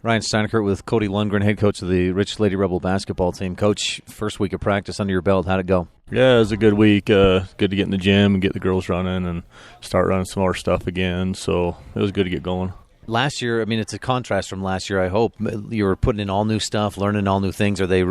Ryan Steinekert with Cody Lundgren, head coach of the Rich Lady Rebel basketball team. Coach, first week of practice under your belt. How'd it go? Yeah, it was a good week. Good to get in the gym and get the girls running and start running some more stuff again. So it was good to get going. Last year, it's a contrast from last year, I hope. You were putting in all new stuff, learning all new things. Are they,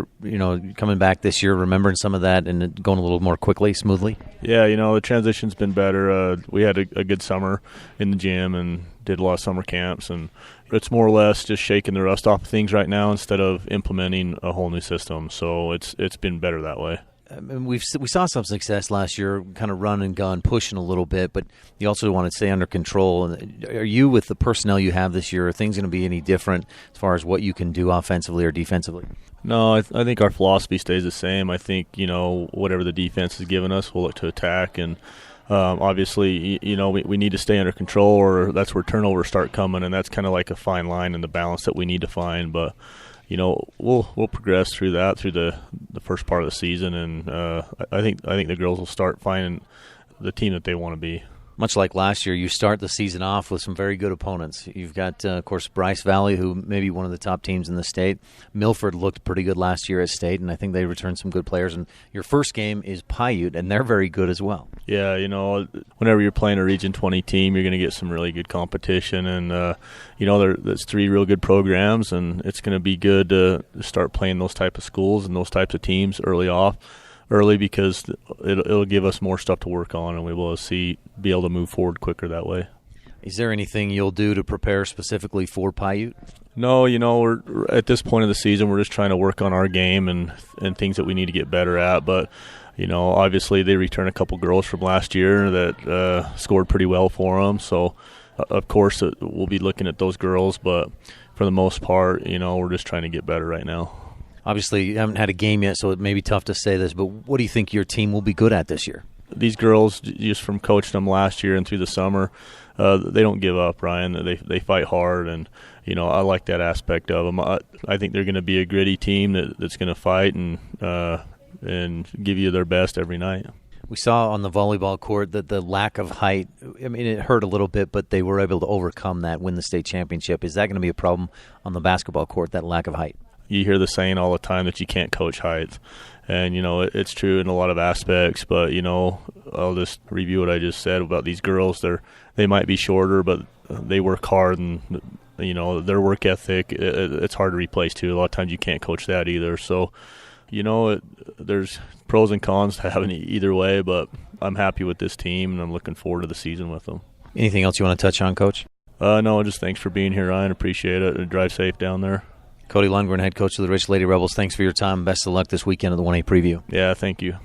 coming back this year, remembering some of that and going a little more quickly, smoothly? Yeah, the transition's been better. We had a good summer in the gym and did a lot of summer camps. And it's more or less just shaking the rust off of things right now instead of implementing a whole new system. So it's been better that way. We saw some success last year, kind of run and gun, pushing a little bit, but you also want to stay under control. Are you, with the personnel you have this year, are things going to be any different as far as what you can do offensively or defensively? No, I think our philosophy stays the same. I think, whatever the defense has given us, we'll look to attack. And obviously, we need to stay under control, or that's where turnovers start coming, and that's kind of like a fine line in the balance that we need to find. But we'll progress through that through the first part of the season, and I think the girls will start finding the team that they want to be. Much like last year, you start the season off with some very good opponents. You've got, of course, Bryce Valley, who may be one of the top teams in the state. Milford looked pretty good last year at state, and I think they returned some good players. And your first game is Paiute, and they're very good as well. Yeah, whenever you're playing a Region 20 team, you're going to get some really good competition. And, there's three real good programs, and it's going to be good to start playing those type of schools and those types of teams early because it'll give us more stuff to work on, and we will be able to move forward quicker that way. Is there anything you'll do to prepare specifically for Paiute? No, we're at this point of the season, we're just trying to work on our game and things that we need to get better at. But obviously they returned a couple girls from last year that scored pretty well for them. So of course we'll be looking at those girls, but for the most part, we're just trying to get better right now. Obviously, you haven't had a game yet, so it may be tough to say this, but what do you think your team will be good at this year? These girls, just from coaching them last year and through the summer, they don't give up, Ryan. They fight hard, and I like that aspect of them. I think they're going to be a gritty team that's going to fight and give you their best every night. We saw on the volleyball court that the lack of height, it hurt a little bit, but they were able to overcome that, win the state championship. Is that going to be a problem on the basketball court, that lack of height? You hear the saying all the time that you can't coach height. And, it's true in a lot of aspects. But, I'll just review what I just said about these girls. They might be shorter, but they work hard. And, their work ethic, it's hard to replace, too. A lot of times you can't coach that either. So, there's pros and cons to having it either way. But I'm happy with this team, and I'm looking forward to the season with them. Anything else you want to touch on, Coach? No, just thanks for being here, Ryan. Appreciate it. And drive safe down there. Cody Lundgren, head coach of the Rich Lady Rebels, thanks for your time. Best of luck this weekend at the 1A preview. Yeah, thank you.